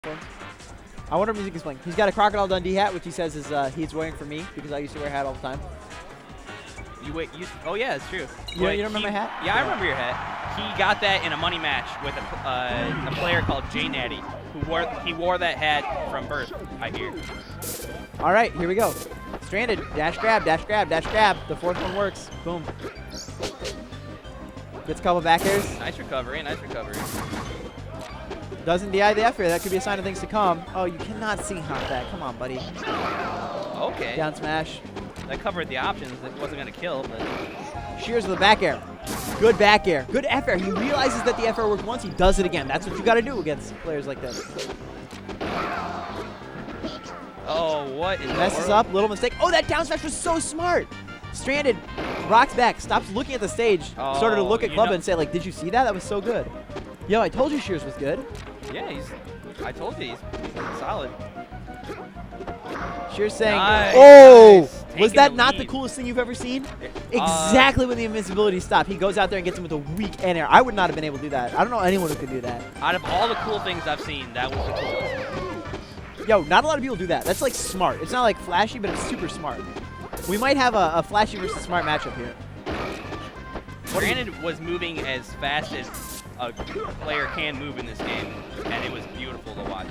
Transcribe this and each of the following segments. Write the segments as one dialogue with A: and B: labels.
A: I wonder if music is playing. He's got a Crocodile Dundee hat, which he says is he's wearing for me because I used to wear a hat all the time.
B: Oh yeah, it's true.
A: You don't remember my hat?
B: Yeah, I remember your hat. He got that in a money match with a player called J Natty, he wore that hat from birth, I hear.
A: All right, here we go. Stranded, dash grab, dash grab, dash grab. The fourth one works. Boom. Gets a couple back airs.
B: Nice recovery, nice recovery.
A: Doesn't DI the F air. That could be a sign of things to come. Oh, you cannot see hop that. Come on, buddy.
B: Okay.
A: Down smash.
B: That covered the options. It wasn't going to kill, but...
A: Shears with the back air. Good back air. Good F air. He realizes that the F air worked once. He does it again. That's what you got to do against players like this.
B: Oh, what in the
A: Messes
B: world?
A: up. Little mistake. Oh, that down smash was so smart. Stranded. Rocks back. Stops looking at the stage. Started to look at Clubba and say, like, did you see that? That was so good. Yo, I told you Shears was good.
B: Yeah, I told you, he's solid.
A: Shears saying,
B: nice,
A: oh,
B: nice.
A: Was that
B: the
A: not
B: lead.
A: the coolest thing you've ever seen? Exactly when the invincibility stopped. He goes out there and gets him with a weak N air. I would not have been able to do that. I don't know anyone who could do that.
B: Out of all the cool things I've seen, that was the coolest.
A: Yo, not a lot of people do that. That's like smart. It's not like flashy, but it's super smart. We might have a flashy versus smart matchup here.
B: Brandon was moving as fast as a player can move in this game, and it was beautiful to watch.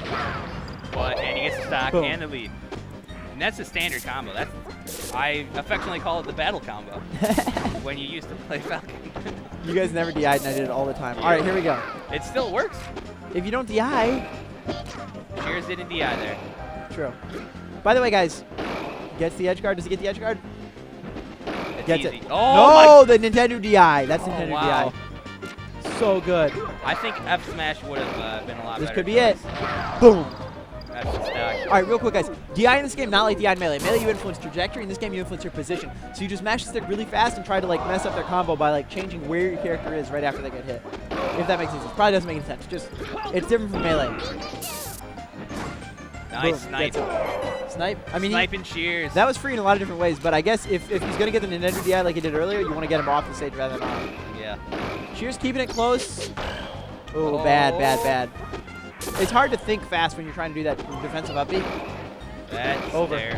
B: And he gets the stock
A: Boom.
B: and the lead. And that's a standard combo. I affectionately call it the battle combo when you used to play Falcon.
A: You guys never DI'd, and I did it all the time. All right, here we go.
B: It still works.
A: If you don't DI...
B: Shears didn't DI there.
A: True. By the way, guys, gets the edge guard. Does he get the edge guard?
B: It's
A: Gets
B: easy.
A: it.
B: Oh,
A: No, the Nintendo DI. That's Nintendo
B: wow.
A: DI. So good.
B: I think F smash would have been a lot better.
A: This could be it. Boom.
B: That's the stock.
A: All right, real quick, guys. DI in this game, not like DI in Melee. Melee, you influence trajectory. In this game, you influence your position. So you just mash the stick really fast and try to like mess up their combo by like changing where your character is right after they get hit. If that makes sense. It probably doesn't make any sense. Just, it's different from Melee.
B: Nice
A: Boom.
B: snipe.
A: Snipe. I mean,
B: Sniping Shears.
A: that was free in a lot of different ways, but I guess if he's going to get the Nintendo DI like he did earlier, you want to get him off the stage rather than on.
B: Yeah.
A: Shears keeping it close. Ooh, bad, bad, bad. It's hard to think fast when you're trying to do that defensive up B.
B: That's
A: Over.
B: there.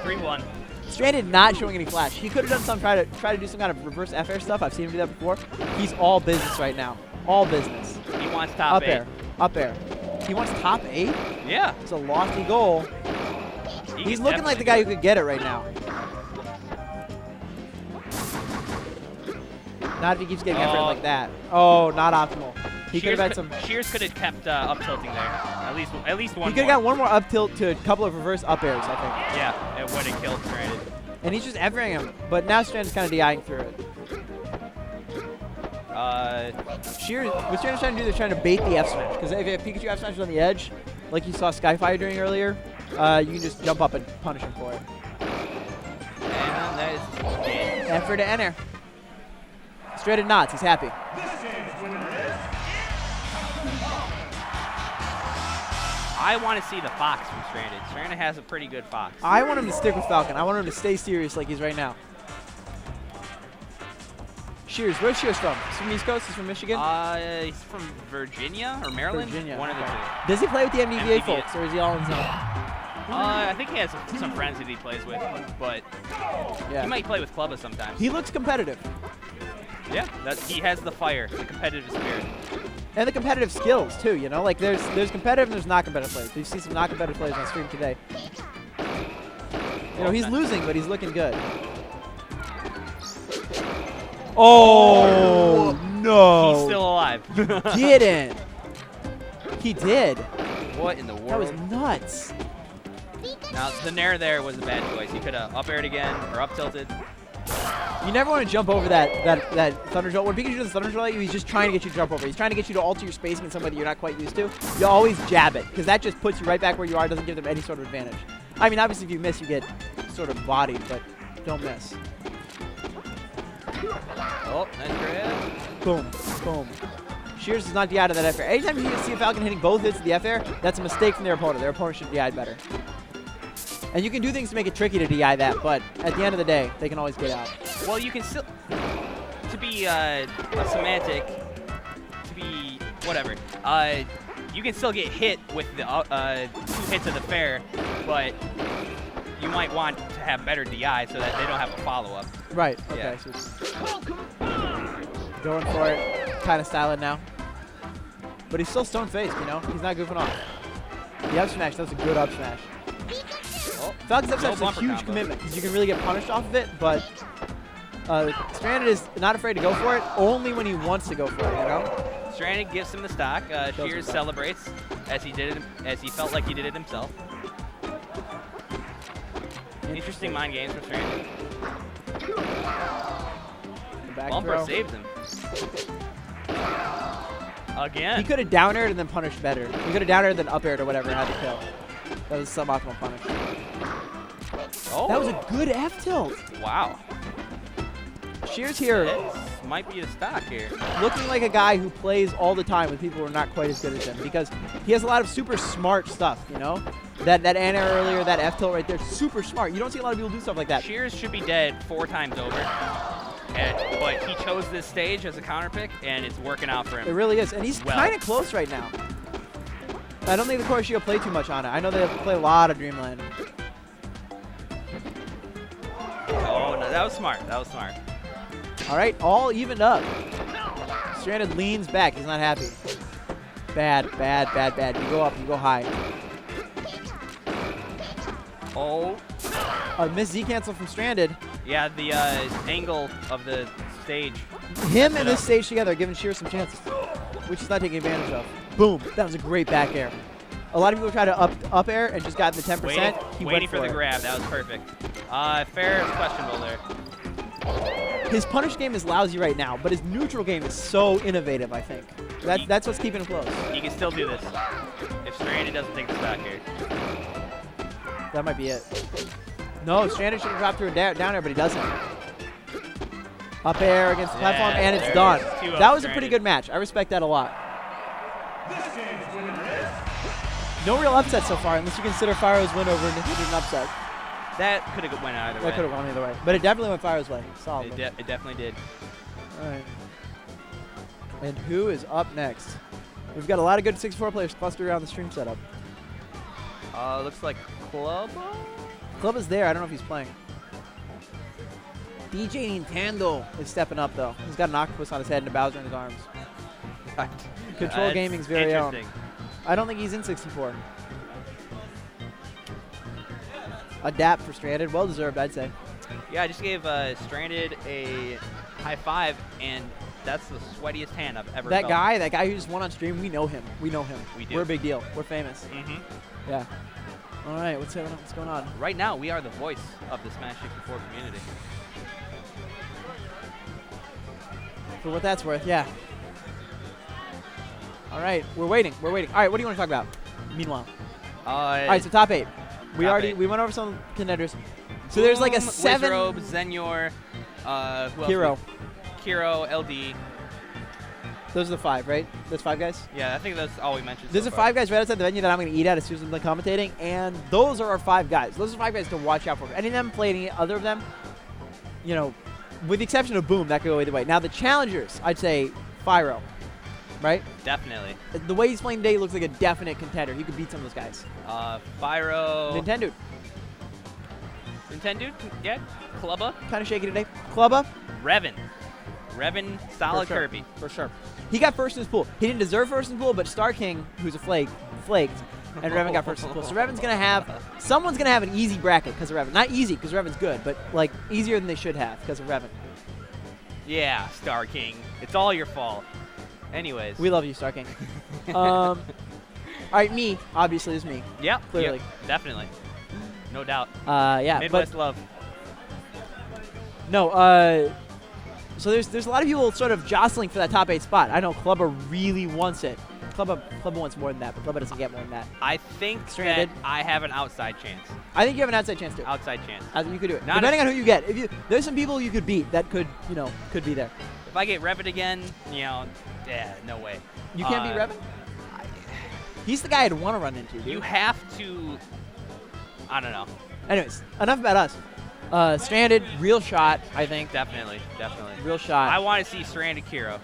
B: 3-1.
A: Stranded not showing any flash. He could have done some try to do some kind of reverse F air stuff. I've seen him do that before. He's all business right now. All business.
B: He wants top
A: Up
B: 8.
A: air. Up air. He wants top 8?
B: Yeah.
A: It's a lofty goal. He's
B: can
A: looking like the
B: definitely
A: guy
B: do
A: who could get it right now. Not if he keeps getting effort like that. Oh, not optimal. He could have had some.
B: Shears could have kept up tilting there. At least one.
A: He could have got one more up tilt to a couple of reverse up airs, I think.
B: Yeah, it would have killed Stranded.
A: And he's just F-airing him. But now Stranded's kind of DIing through it. Shears, what Stranded's trying to do, they're trying to bait the F smash. Because if Pikachu F smash is on the edge, like you saw Skyfire doing earlier, you can just jump up and punish him for it.
B: And that is
A: Effort to enter. Stranded nods. He's happy.
B: I want to see the Fox from Stranded. Stranded has a pretty good Fox.
A: I want him to stick with Falcon. I want him to stay serious like he's right now. Shears, where's Shears from? He's from East Coast? He's from Michigan?
B: He's from Virginia or Maryland?
A: Virginia.
B: One of the two.
A: Does he play with the MDVA
B: MDVA.
A: folks, or is he all in zone?
B: I think he has some friends that he plays with, but
A: Yeah.
B: he might play with Clubba sometimes.
A: He looks competitive.
B: Yeah, he has the fire, the competitive spirit.
A: And the competitive skills, too, you know? Like, there's competitive and there's not competitive players. You see some not competitive players on stream today. You know, he's losing, but he's looking good. Oh, no.
B: He's still alive.
A: Didn't. He did.
B: What in the world?
A: That was nuts.
B: Now, the Nair there was a bad choice. He could have up-aired again or up-tilted.
A: You never want to jump over that Thunder Jolt. When Pikachu does Thunder Jolt at you, he's just trying to get you to jump over. He's trying to get you to alter your spacing in some way that you're not quite used to. You always jab it, because that just puts you right back where you are, doesn't give them any sort of advantage. I mean, obviously, if you miss, you get sort of bodied, but don't miss.
B: Oh, nice grab.
A: Boom, boom. Shears does not DI to that F air. Anytime you see a Falcon hitting both hits of the F air, that's a mistake from their opponent. Their opponent should DI better. And you can do things to make it tricky to DI that, but at the end of the day, they can always get out.
B: Well, you can still, to be a semantic, to be whatever. You can still get hit with the 2 hits of the fair, but you might want to have better DI so that they don't have a follow-up.
A: Right. Okay.
B: Yeah.
A: So going for it, kind of styling now. But he's still stone-faced, you know? He's not goofing off. The up smash, that's a good up smash.
B: Oh,
A: Falcon's up
B: no
A: smash is a
B: bumper
A: huge
B: combo.
A: commitment because you can really get punished off of it, but Stranded is not afraid to go for it, only when he wants to go for it, you know?
B: Stranded gives him the stock. Shears celebrates as he felt like he did it himself. Interesting mind games from Stranded. Bumper
A: Throw.
B: saves him. Again.
A: He could have down aired and then punished better. He could have down aired and then up aired or whatever and had the kill. That was a suboptimal punish.
B: Oh.
A: That was a good F tilt.
B: Wow.
A: Shears here
B: This might be a stock here.
A: looking like a guy who plays all the time with people who are not quite as good as him because he has a lot of super smart stuff, you know? That anti-air earlier, that F tilt right there, super smart. You don't see a lot of people do stuff like that.
B: Shears should be dead 4 times over. But he chose this stage as a counter pick, and it's working out for him.
A: It really is. And he's
B: Well.
A: kind of close right now. I don't think the Koroshiyo play too much on it. I know they play a lot of Dreamland.
B: Oh, no, that was smart. That was smart.
A: All right, all evened up. Stranded leans back. He's not happy. Bad, bad, bad, bad. You go up, you go high.
B: Oh.
A: A miss Z cancel from Stranded.
B: Yeah, the angle of the stage.
A: Him and this stage together are giving Shears some chances, which he's not taking advantage of. Boom. That was a great back air. A lot of people try to up air and just got the 10%. He
B: Waiting
A: went
B: for the
A: it.
B: grab. That was perfect. Fair is questionable there.
A: His punish game is lousy right now, but his neutral game is so innovative, I think. That's what's keeping him close.
B: He can still do this if Stranded doesn't take the stock here.
A: That might be it. No, Stranded should have dropped through a down air, but he doesn't. Up air against the platform, and it's
B: there
A: done.
B: it is. 2-0
A: That was a pretty
B: Stranded.
A: good match. I respect that a lot. No real upset so far, unless you consider Firo's win over an upset.
B: That could have went either way.
A: That could have gone either way. But it definitely went Firo's way. Solid.
B: It definitely did.
A: All right. And who is up next? We've got a lot of good 64 players clustered around the stream setup.
B: Looks like Club.
A: Club is there. I don't know if he's playing. DJ Nintendo is stepping up, though. He's got an octopus on his head and a Bowser in his arms. Control
B: That's
A: Gaming's very own.
B: interesting.
A: I don't think he's in 64. A dap for Stranded. Well deserved, I'd say.
B: Yeah, I just gave Stranded a high five, and that's the sweatiest hand I've ever felt.
A: That guy who just won on stream, we know him. We know him.
B: We do.
A: We're a big deal. We're famous.
B: Mm-hmm.
A: Yeah. All right, what's going on?
B: Right now, we are the voice of the Smash 64 community.
A: For what that's worth, yeah. All right, we're waiting. All right, what do you want to talk about? Meanwhile. All right, so top 8. We went over some contenders. So there's like a 7.
B: Wizrobe, Zenyor, who else?
A: Hero.
B: Kiro, LD.
A: Those are the 5, right? Those 5 guys?
B: Yeah, I think that's all we mentioned.
A: There's
B: so
A: a
B: far.
A: 5 guys right outside the venue that I'm going to eat at as soon as I'm done commentating, and those are our 5 guys. Those are 5 guys to watch out for. If any of them play any other of them, you know, with the exception of Boom, that could go either way. Now, the challengers, I'd say Fyro, right?
B: Definitely.
A: The way he's playing today looks like a definite contender. He could beat some of those guys.
B: Fyro.
A: Nintendo,
B: Yeah. Clubba.
A: kind of shaky today. Clubba,
B: Revan, solid
A: for sure,
B: Kirby.
A: for sure. He got first in his pool. He didn't deserve first in his pool, but Star King, who's a flaked, and Revan got first in his pool. So Revan's going to have, someone's going to have an easy bracket because of Revan. Not easy because Revan's good, but like easier than they should have because of Revan.
B: Yeah, Star King. It's all your fault. Anyways.
A: We love you, Star King. All right, me, obviously, is me.
B: Yep.
A: Clearly.
B: Yep, definitely. No doubt.
A: Yeah,
B: Midwest
A: but
B: love.
A: no, so there's a lot of people sort of jostling for that top 8 spot. I know Clubber really wants it. Clubber wants more than that, but Clubber doesn't get more than that.
B: I think
A: Stranded.
B: that I have an outside chance.
A: I think you have an outside chance too.
B: Outside chance.
A: You could do it.
B: Not
A: Depending on who you get. There's some people you could beat that could be there.
B: If I get Revan again, yeah, no way.
A: You can't beat Revan? He's the guy I'd want to run into, dude.
B: You have to. I don't know.
A: Anyways, enough about us. Stranded, real shot, I think.
B: Definitely.
A: Real shot.
B: I want to see Stranded Kiro.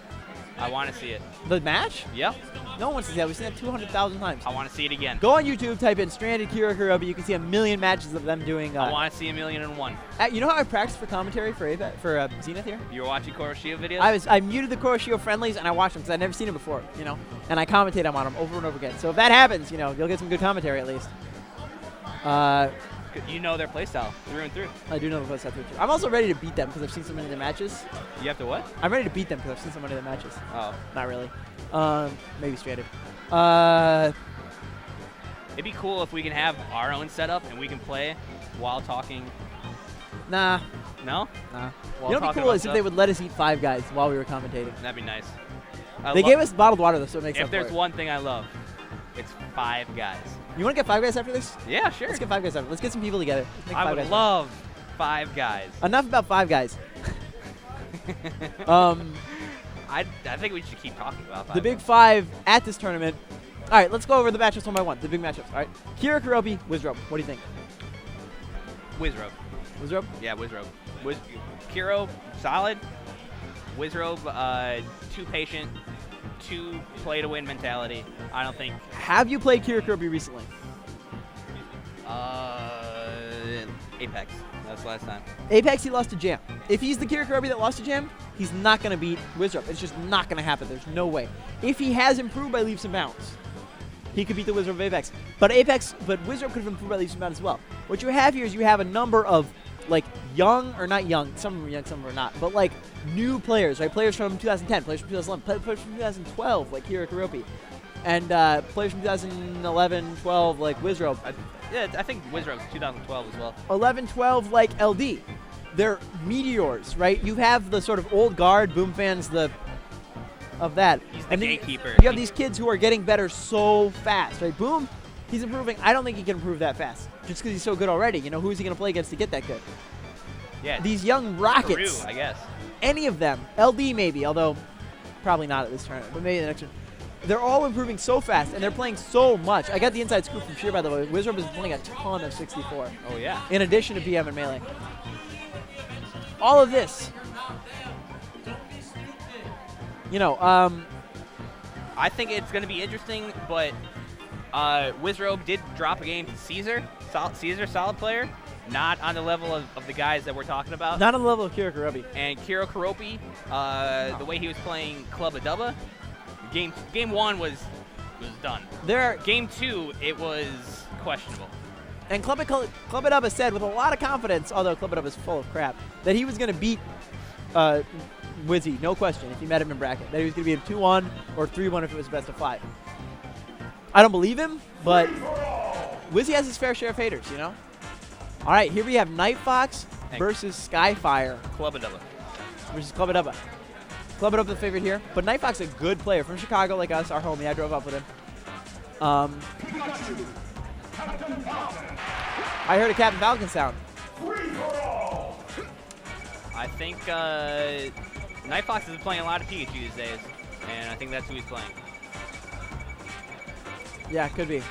B: I want to see it.
A: The match?
B: Yep.
A: No one wants to see that. We've seen that 200,000 times.
B: I want to see it again.
A: Go on YouTube, type in Stranded Kira Kurobi. You can see a million matches of them doing.
B: I want to see 1,000,001.
A: You know how I practiced for commentary for Zenith here?
B: You were watching Koroshiyo videos?
A: I muted the Koroshiyo friendlies and I watched them because I'd never seen them before, you know, and I commentate on them over and over again. So if that happens, you know, you'll get some good commentary at least.
B: You know their playstyle through and through.
A: I do know the playstyle through and through. I'm also ready to beat them because I've seen so many of their matches.
B: You have to what?
A: I'm ready to beat them because I've seen so many of their matches.
B: Oh.
A: Not really. Maybe Stranded.
B: It'd be cool if we can have our own setup and we can play while talking.
A: Nah.
B: No?
A: Nah.
B: While
A: You know what'd be cool is if
B: stuff?
A: they would let us eat Five Guys while we were commentating.
B: That'd be nice.
A: They gave us bottled water though, so it makes
B: If there's one thing I love, it's Five Guys.
A: You want to get Five Guys after this?
B: Yeah, sure.
A: Let's get Five Guys after. Let's get some people together. Let's make
B: I
A: Five
B: would
A: Guys
B: love Five Guys.
A: Enough about Five Guys.
B: I think we should keep talking about Five
A: The Big
B: Guys.
A: Five at this tournament. All right, let's go over the matchups one by one. The big matchups. All right, Kira Kurobi, Wizrobe. What do you think?
B: Wizrobe.
A: Wizrobe?
B: Yeah, Wizrobe. Kiro, solid. Wizrobe, too patient, too play-to-win mentality. I don't think.
A: Have you played Kira Kurobi recently?
B: Apex. That's the last time.
A: Apex, he lost to Jam. If he's the Kira Kurobi that lost to Jam, he's not going to beat Wizrobe. It's just not going to happen. There's no way. If he has improved by leaps and bounds, he could beat the Wizrobe of Apex. But Wizrobe could have improved by leaps and bounds as well. What you have here is you have a number of, like, young, or not young, some of them are young, some of them are not, but, like, new players, right? Players from 2010, players from 2011, players from 2012, like Kira Kurobi. And players from 2011, 12, like Wizrobe.
B: I think Wizrobe's 2012 as well.
A: 11, 12, like LD. They're meteors, right? You have the sort of old guard, Boom fans, of that.
B: He's the
A: And then
B: gatekeeper.
A: You have these kids who are getting better so fast, right? Boom, he's improving. I don't think he can improve that fast, just because he's so good already. You know, who's he going to play against to get that good?
B: Yeah.
A: These young rockets.
B: Peru, I guess.
A: Any of them. LD maybe, although probably not at this tournament, but maybe the next one. They're all improving so fast, and they're playing so much. I got the inside scoop from Sheer, by the way. Wizrobe is playing a ton of 64.
B: Oh, yeah.
A: In addition to PM and Melee. All of this. You know,
B: I think it's going to be interesting, but Wizrobe did drop a game to Caesar. Caesar, solid player. Not on the level of the guys that we're talking about.
A: Not on the level of Kira Kurobi.
B: And Kiro Kurobi, the way he was playing Clubba Dubba, game one was done. Game two, it was questionable.
A: And Clubba said with a lot of confidence, although Clubba is full of crap, that he was going to beat Wizzy, no question, if he met him in bracket. That he was going to beat him 2-1 or 3-1 if it was best of 5. I don't believe him, but Wizzy has his fair share of haters, you know? All right, here we have Night Fox versus Skyfire.
B: Clubba Dubba.
A: Versus Clubba Dubba. Clubba Dubba the favorite here. But Night Fox is a good player from Chicago like us, our homie. I drove up with him. I heard a Captain Falcon sound.
B: I think Night Fox is playing a lot of Pikachu these days, and I think that's who he's playing.
A: Yeah, could be.